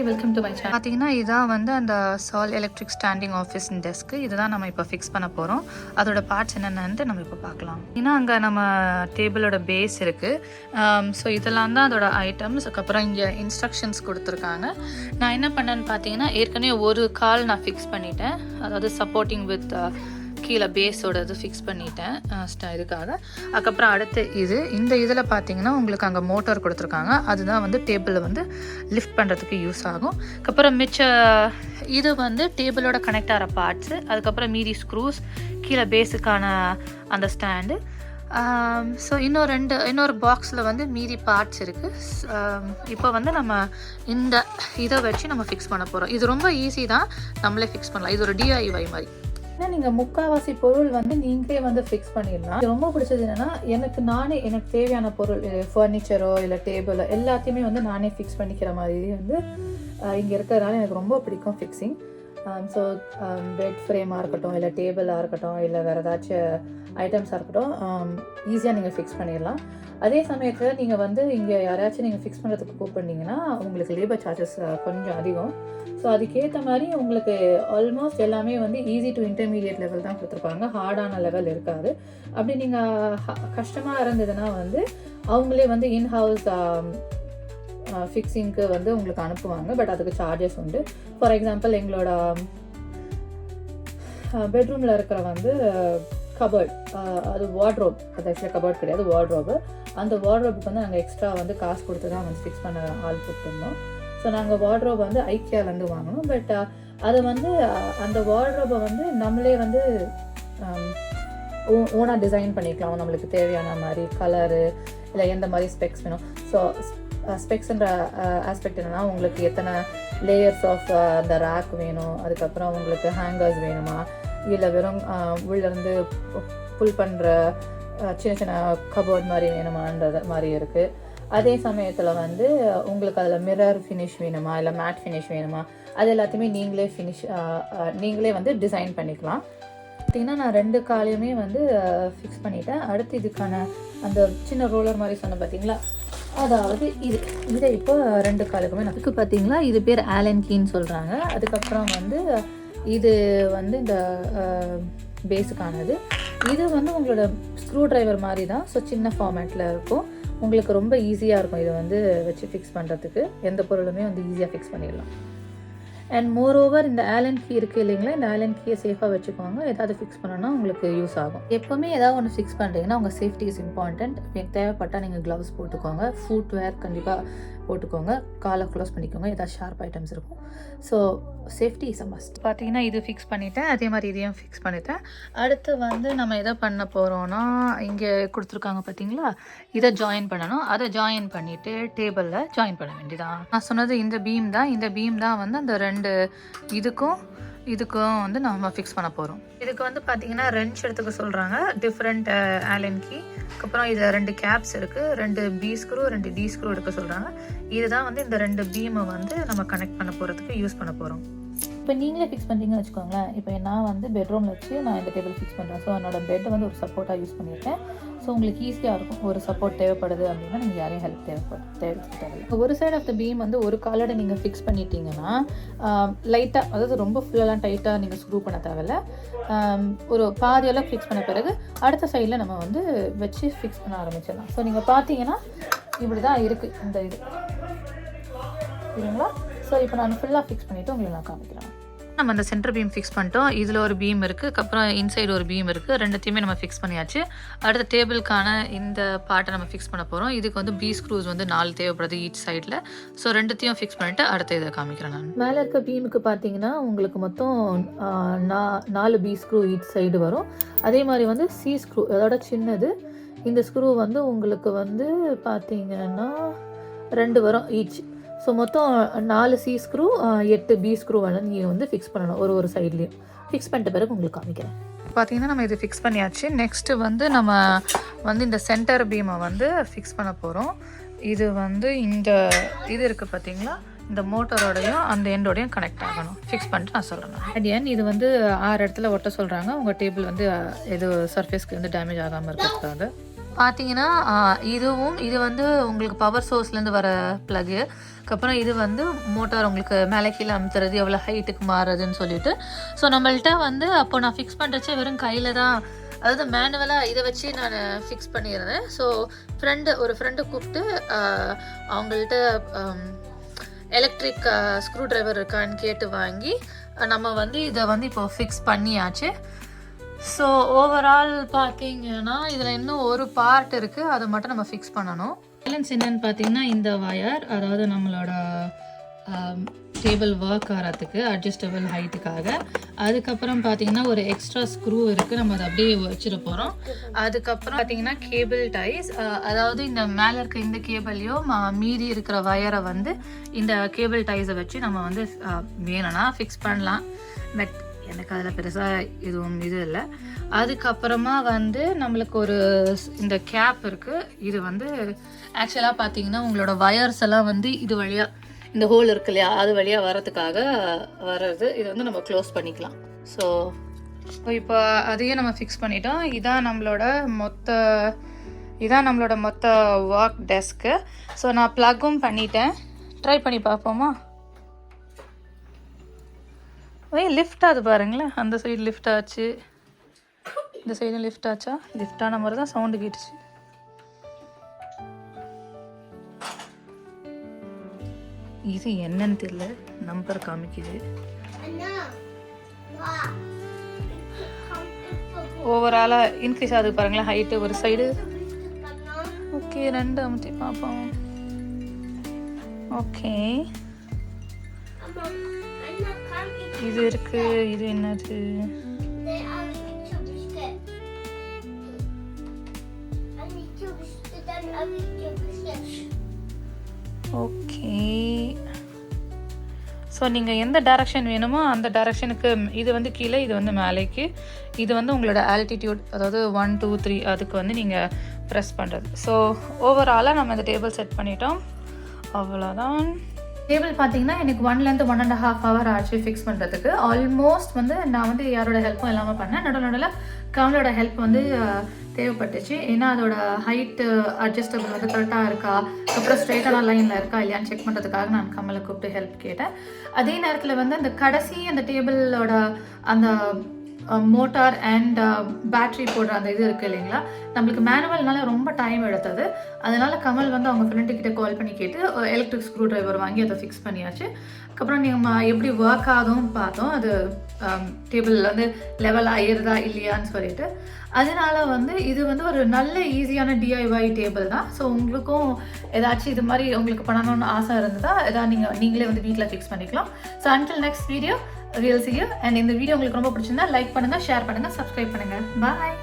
Welcome to my channel. பார்த்தீங்கன்னா இதான் வந்து அந்த சால் எலக்ட்ரிக் ஸ்டாண்டிங் ஆஃபீஸ் டெஸ்க்கு. இதுதான் நம்ம இப்போ ஃபிக்ஸ் பண்ண போகிறோம். அதோட பார்ட்ஸ் என்னென்னு நம்ம இப்போ பார்க்கலாம். ஏன்னா அங்கே நம்ம டேபிளோட பேஸ் இருக்குது. ஸோ இதெல்லாம் தான் அதோட ஐட்டம்ஸ். அதுக்கப்புறம் இங்கே இன்ஸ்ட்ரக்ஷன்ஸ் கொடுத்துருக்காங்க. நான் என்ன பண்ணேன்னு பார்த்தீங்கன்னா ஏற்கனவே ஒரு கால் நான் ஃபிக்ஸ் பண்ணிட்டேன். அதாவது சப்போர்ட்டிங் வித் கீழே பேஸோட இது ஃபிக்ஸ் பண்ணிட்டேன் இதுக்காக. அதுக்கப்புறம் அடுத்து இந்த இதில் பார்த்தீங்கன்னா உங்களுக்கு அங்கே மோட்டார் கொடுத்துருக்காங்க. அதுதான் வந்து டேபிளில் வந்து லிஃப்ட் பண்ணுறதுக்கு யூஸ் ஆகும். அதுக்கப்புறம் மிச்ச இது வந்து டேபிளோட கனெக்ட் ஆகிற பார்ட்ஸு. அதுக்கப்புறம் மீதி ஸ்க்ரூஸ், கீழே பேஸுக்கான அந்த ஸ்டாண்டு. ஸோ இன்னொரு பாக்ஸில் வந்து மீதி பார்ட்ஸ் இருக்குது. இப்போ வந்து நம்ம இந்த இதை வச்சு நம்ம ஃபிக்ஸ் பண்ண போகிறோம். இது ரொம்ப ஈஸி தான், நம்மளே ஃபிக்ஸ் பண்ணலாம். இது ஒரு DIY மாதிரி. நீங்கள் முக்கால்வாசி பொருள் வந்து நீங்களே வந்து ஃபிக்ஸ் பண்ணிடலாம். ரொம்ப பிடிச்சது என்னென்னா எனக்கு தேவையான பொருள், ஃபர்னிச்சரோ இல்லை டேபிளோ எல்லாத்தையுமே வந்து நானே ஃபிக்ஸ் பண்ணிக்கிற மாதிரி வந்து இங்கே இருக்கிறதுனால எனக்கு ரொம்ப பிடிக்கும் ஃபிக்ஸிங். ஸோ பெட் ஃப்ரேமாக இருக்கட்டும், இல்லை டேபிளாக இருக்கட்டும், இல்லை வேறு ஏதாச்சும் ஐட்டம்ஸாக இருக்கட்டும், ஈஸியாக நீங்கள் ஃபிக்ஸ் பண்ணிடலாம். அதே சமயத்தில் நீங்கள் வந்து இங்கே யாராச்சும் நீங்கள் ஃபிக்ஸ் பண்ணுறதுக்கு கூப்பிட்டீங்கன்னா உங்களுக்கு லேபர் சார்ஜஸ் கொஞ்சம் அதிகம். ஸோ அதுக்கேற்ற மாதிரி உங்களுக்கு ஆல்மோஸ்ட் எல்லாமே வந்து ஈஸி டு இன்டர்மீடியட் லெவல் தான் கொடுத்துருப்பாங்க. ஹார்டான லெவல் இருக்காது. அப்படி நீங்கள் கஷ்டமாக இருந்ததுன்னா வந்து அவங்களே வந்து இன்ஹவுஸ் ஃபிக்ஸிங்க்கு வந்து உங்களுக்கு அனுப்புவாங்க. பட் அதுக்கு சார்ஜஸ் உண்டு. ஃபார் எக்ஸாம்பிள் எங்களோட பெட்ரூமில் இருக்கிற வந்து கபர்ட், அது வார்ட்ரோப், அது ஆக்சுவலாக கபர்ட் கிடையாது, வார்ட்ரோபு. அந்த வார்ட்ரோப்புக்கு வந்து நாங்கள் எக்ஸ்ட்ரா வந்து காசு கொடுத்து தான் வந்து ஃபிக்ஸ் பண்ண ஆள் கொடுத்துருந்தோம். ஸோ நாங்கள் வார்ட்ரோப் வந்து ஐக்கியாலேருந்து வாங்கினோம். பட் அதை வந்து அந்த வார்ட்ரோப்பை வந்து நம்மளே வந்து ஓனாக டிசைன் பண்ணிக்கலாம். நம்மளுக்கு தேவையான மாதிரி கலரு, இல்லை எந்த மாதிரி ஸ்பெக்ஸ் வேணும். ஸோ ஸ்பெக்ஸ்ன்ற ஆஸ்பெக்ட் என்னென்னா உங்களுக்கு எத்தனை லேயர்ஸ் ஆஃப் அந்த ரேக் வேணும், அதுக்கப்புறம் உங்களுக்கு ஹேங்கர்ஸ் வேணுமா, இல்லை வெறும் உள்ளேருந்து புல் பண்ணுற சின்ன சின்ன கபோர்ட் மாதிரி வேணுமான்றது மாதிரி இருக்குது. அதே சமயத்தில் வந்து உங்களுக்கு அதில் மிரர் ஃபினிஷ் வேணுமா, இல்லை மேட் ஃபினிஷ் வேணுமா, அது எல்லாத்தையுமே நீங்களே வந்து டிசைன் பண்ணிக்கலாம். பார்த்திங்கன்னா நான் 2 காலையுமே வந்து ஃபிக்ஸ் பண்ணிட்டேன். அடுத்து இதுக்கான அந்த சின்ன ரோலர் மாதிரி சொன்னேன் பார்த்தீங்களா, அதாவது இதை இப்போ 2 காலுக்குமே அதுக்கு பார்த்தீங்களா, இது பேர் ஆலன் கீன்னு சொல்கிறாங்க. அதுக்கப்புறம் வந்து இது வந்து இந்த பேஸுக்கானது. இது வந்து உங்களோட ஸ்க்ரூ டிரைவர் மாதிரி தான். ஸோ சின்ன ஃபார்மேட்டில் இருக்கும். உங்களுக்கு ரொம்ப ஈஸியாக இருக்கும் இதை வந்து வச்சு ஃபிக்ஸ் பண்ணுறதுக்கு. எந்த பொருளுமே வந்து ஈஸியாக ஃபிக்ஸ் பண்ணிடலாம். அண்ட் மோர் ஓவர் இந்த ஆலன் கீ இருக்குது இல்லைங்களா, இந்த ஆலன் கீயை சேஃபாக வச்சுக்கோங்க. ஏதாவது ஃபிக்ஸ் பண்ணணும்னா உங்களுக்கு யூஸ் ஆகும். எப்போவுமே ஏதாவது ஒன்று ஃபிக்ஸ் பண்ணுறீங்கன்னா உங்கள் சேஃப்டி இஸ் இம்பார்ட்டண்ட். தேவைப்பட்டால் நீங்கள் க்ளவுஸ் போட்டுக்கோங்க, ஃபுட்வேர் கண்டிப்பாக போட்டுக்கோங்க, காலை க்ளோஸ் பண்ணிக்கோங்க, ஏதாவது ஷார்ப் ஐட்டம்ஸ் இருக்கும். So safety is a must. பார்த்தீங்கன்னா இது ஃபிக்ஸ் பண்ணிவிட்டேன், அதே மாதிரி இதையும் ஃபிக்ஸ் பண்ணிவிட்டேன். அடுத்து வந்து நம்ம எதை பண்ண போகிறோன்னா, இங்கே கொடுத்துருக்காங்க பார்த்தீங்களா, இதை ஜாயின் பண்ணணும். அதை ஜாயின் பண்ணிவிட்டு டேபிளில் ஜாயின் பண்ண வேண்டியதான். நான் சொன்னது இந்த பீம் தான். இந்த பீம் தான் வந்து அந்த 2 இதுக்கும் வந்து நம்ம ஃபிக்ஸ் பண்ண போகிறோம். இதுக்கு வந்து பார்த்தீங்கன்னா ரெஞ்ச் எடுத்துக்க சொல்கிறாங்க, டிஃப்ரெண்ட் ஆலன் கீ. அதுக்கப்புறம் இது 2 கேப்ஸ் இருக்குது, 2 B ஸ்க்ரூ, 2 D ஸ்க்ரூ எடுக்க சொல்கிறாங்க. இதுதான் வந்து இந்த 2 பீமை வந்து நம்ம கனெக்ட் பண்ண போகிறதுக்கு யூஸ் பண்ண போகிறோம். இப்போ நீங்களே ஃபிக்ஸ் பண்ணிட்டீங்கன்னு வச்சுக்கோங்களேன். இப்போ நான் வந்து பெட்ரூமில் வச்சு நான் இந்த டேபிள் ஃபிக்ஸ் பண்ணுறேன். ஸோ என்னோட பெட்டை வந்து ஒரு சப்போர்ட்டாக யூஸ் பண்ணியிருக்கேன். ஸோ உங்களுக்கு ஈஸியாக இருக்கும். ஒரு சப்போர்ட் தேவைப்படுது அப்படின்னா நீங்கள் யாரையும் ஹெல்ப் தேவைப்படுது. ஒரு சைட் ஆஃப் த பீம் வந்து ஒரு காலோட நீங்கள் ஃபிக்ஸ் பண்ணிட்டீங்கன்னா லைட்டாக, அதாவது ரொம்ப ஃபுல்லெல்லாம் டைட்டாக நீங்கள் ஸ்க்ரூ பண்ண தேவையில்ல. ஒரு பாதியெல்லாம் ஃபிக்ஸ் பண்ண பிறகு அடுத்த சைடில் நம்ம வந்து வச்சு ஃபிக்ஸ் பண்ண ஆரம்பிச்சிடலாம். ஸோ நீங்கள் பார்த்தீங்கன்னா இப்படி தான் இருக்குது இந்த இது, சரிங்களா? ஸோ இப்போ நான் ஃபுல்லாக ஃபிக்ஸ் பண்ணிவிட்டு உங்களுக்கு நான் காமிக்கிறேன். நம்ம அந்த சென்டர் பீம் ஃபிக்ஸ் பண்ணிட்டோம். இதில் ஒரு பீம் இருக்குது, அப்புறம் இன்சைடு ஒரு பீம் இருக்குது. 2த்தையுமே நம்ம ஃபிக்ஸ் பண்ணியாச்சு. அடுத்த டேபிளுக்கான இந்த பார்ட்டை நம்ம ஃபிக்ஸ் பண்ண போகிறோம். இதுக்கு வந்து B ஸ்க்ரூஸ் வந்து 4 தேவைப்படுது ஈச் சைடில். ஸோ 2த்தையும் ஃபிக்ஸ் பண்ணிவிட்டு அடுத்த இதை காமிக்கிறேன் நான். மேலே இருக்க பீமுக்கு பார்த்தீங்கன்னா உங்களுக்கு மொத்தம் 4 B ஸ்க்ரூ ஈச் சைடு வரும். அதே மாதிரி வந்து C ஸ்க்ரூ, அதோட சின்னது. இந்த ஸ்க்ரூ வந்து உங்களுக்கு வந்து பார்த்தீங்கன்னா 2 வரும் ஈச். ஸோ மொத்தம் 4 C ஸ்க்ரூ, 8 B ஸ்க்ரூ வந்து நீங்கள் வந்து ஃபிக்ஸ் பண்ணணும் ஒரு சைட்லேயும். ஃபிக்ஸ் பண்ணிட்ட பிறகு உங்களுக்கு காமிக்கிறேன். பார்த்தீங்கன்னா நம்ம இது ஃபிக்ஸ் பண்ணியாச்சு. நெக்ஸ்ட்டு வந்து நம்ம வந்து இந்த சென்டர் பீமை வந்து ஃபிக்ஸ் பண்ண போகிறோம். இது வந்து இது இருக்குது பார்த்தீங்களா, இந்த மோட்டரோடையும் அந்த எண்டோடையும் கனெக்ட் ஆகணும். ஃபிக்ஸ் பண்ணிட்டு நான் சொல்கிறேன். இது வந்து 6 இடத்துல ஒட்ட சொல்கிறாங்க. உங்கள் டேபிள் வந்து எது சர்ஃபேஸ்க்கு வந்து டேமேஜ் ஆகாமல் இருக்கிறதுக்காக. பார்த்தீங்கன்னா இது வந்து உங்களுக்கு பவர் சோர்ஸ்லேருந்து வர ப்ளக்கு. அதுக்கப்புறம் இது வந்து மோட்டார் உங்களுக்கு மேலே கீழே அமுத்துறது எவ்வளோ ஹைட்டுக்கு மாறுறதுன்னு சொல்லிட்டு. ஸோ நம்மள்ட்ட வந்து அப்போ நான் ஃபிக்ஸ் பண்ணுறச்சே வெறும் கையில் தான், அதாவது மேனுவலாக இதை வச்சு நான் ஃபிக்ஸ் பண்ணியிருந்தேன். ஸோ ஒரு ஃப்ரெண்டை கூப்பிட்டு அவங்கள்ட்ட எலக்ட்ரிக் ஸ்க்ரூ ட்ரைவர் இருக்கான்னு கேட்டு வாங்கி நம்ம வந்து இதை வந்து இப்போ ஃபிக்ஸ் பண்ணியாச்சு. ஸோ ஓவரால் பார்த்தீங்கன்னா இதில் இன்னும் ஒரு பார்ட் இருக்குது, அதை மட்டும் நம்ம ஃபிக்ஸ் பண்ணணும். பேலன்ஸ் என்னன்னு பார்த்தீங்கன்னா இந்த வயர், அதாவது நம்மளோட டேபிள் ஒர்க் ஆகிறதுக்கு அட்ஜஸ்டபிள் ஹைட்டுக்காக. அதுக்கப்புறம் பார்த்தீங்கன்னா ஒரு எக்ஸ்ட்ரா ஸ்க்ரூ இருக்குது, நம்ம அதை அப்படியே வச்சிட போகிறோம். அதுக்கப்புறம் பார்த்தீங்கன்னா கேபிள் டைஸ், அதாவது இந்த மேலே இருக்க இந்த கேபிளையோ மீதி இருக்கிற வயரை வந்து இந்த கேபிள் டைஸை வச்சு நம்ம வந்து வேணும்னா ஃபிக்ஸ் பண்ணலாம். பட் எனக்கு அதில் பெருசாக எதுவும் இது இல்லை. அதுக்கப்புறமா வந்து நம்மளுக்கு ஒரு இந்த கேப் இருக்குது. இது வந்து ஆக்சுவலாக பார்த்தீங்கன்னா உங்களோட வயர்ஸ் எல்லாம் வந்து இது வழியாக இந்த ஹோல் இருக்கு இல்லையா, அது வழியாக வரதுக்காக வர்றது. இது வந்து நம்ம க்ளோஸ் பண்ணிக்கலாம். ஸோ இப்போ அதையும் நம்ம ஃபிக்ஸ் பண்ணிட்டோம். இதான் நம்மளோட மொத்த ஒர்க் டெஸ்க்கு. ஸோ நான் ப்ளக்கும் பண்ணிட்டேன். ட்ரை பண்ணி பார்ப்போமா? லிஃப்ட் ஆகுது பாருங்களேன். அந்த சைடு லிஃப்ட் ஆச்சு, இந்த சைடும் லிஃப்ட் ஆச்சா? லிஃப்ட் ஆன மாதிரி தான் சவுண்டு கேட்டுச்சு. இது என்னன்னு தெரியல, நம்பர் காமிக்குது. ஓவராலாக இன்க்ரீஸ் ஆகுது பாருங்களேன் ஹைட்டு ஒரு சைடு. ஓகே, 2 அமுத்தி பார்ப்போம். ஓகே, இது இருக்கு. இது என்னது? ஓகே, ஸோ நீங்கள் எந்த டைரக்ஷன் வேணுமோ அந்த டைரக்ஷனுக்கு இது வந்து கீழே, இது வந்து மேலேக்கு. இது வந்து உங்களோட ஆல்டிடியூட், அதாவது 1 2 3 அதுக்கு வந்து நீங்கள் ப்ரெஸ் பண்ணுறது. ஸோ ஓவராலாக நம்ம இந்த டேபிள் செட் பண்ணிட்டோம். அவ்வளோதான். டேபிள் பார்த்தீங்கன்னா எனக்கு 1 to 1.5 hour ஆச்சு ஃபிக்ஸ் பண்ணுறதுக்கு. ஆல்மோஸ்ட் வந்து நான் வந்து யாரோட ஹெல்ப்பும் இல்லாமல் பண்ணேன். நடுவில் கமலோட ஹெல்ப் வந்து தேவைப்பட்டுச்சு. ஏன்னா அதோட ஹைட்டு அட்ஜஸ்டபிள் வந்து கரெக்டாக இருக்கா, அப்புறம் ஸ்ட்ரெயிட்டான லைனில் இருக்கா இல்லையான்னு செக் பண்ணுறதுக்காக நான் கமலை கூப்பிட்டு ஹெல்ப் கேட்டேன். அதே நேரத்தில் வந்து அந்த கடைசி அந்த டேபிளோட அந்த மோட்டார் அண்ட் பேட்ரி போடுற அந்த இது இருக்குது இல்லைங்களா, நம்மளுக்கு மேனுவல்னால ரொம்ப டைம் எடுத்தது. அதனால் கமல் வந்து அவங்க ஃப்ரெண்டுக்கிட்ட கால் பண்ணி கேட்டு எலக்ட்ரிக் ஸ்க்ரூ ட்ரைவர் வாங்கி அதை ஃபிக்ஸ் பண்ணியாச்சு. அதுக்கப்புறம் நீங்கள் எப்படி ஒர்க் ஆகுதும் பார்த்தோம், அது டேபிள் வந்து லெவல் ஆயிருதா இல்லையான்னு சொல்லிட்டு. அதனால வந்து இது வந்து ஒரு நல்ல ஈஸியான DIY டேபிள் தான். ஸோ உங்களுக்கும் ஏதாச்சும் இது மாதிரி உங்களுக்கு பண்ணணும்னு ஆசை இருந்ததா ஏதாவது நீங்களே வந்து வீட்டில் ஃபிக்ஸ் பண்ணிக்கலாம். So until next video we'll see you. And இந்த வீடியோ உங்களுக்கு ரொம்ப பிடிச்சிருந்தா லைக் பண்ணுங்கள், ஷேர் பண்ணுங்கள், சப்ஸ்கிரைப் பண்ணுங்கள். பாய்.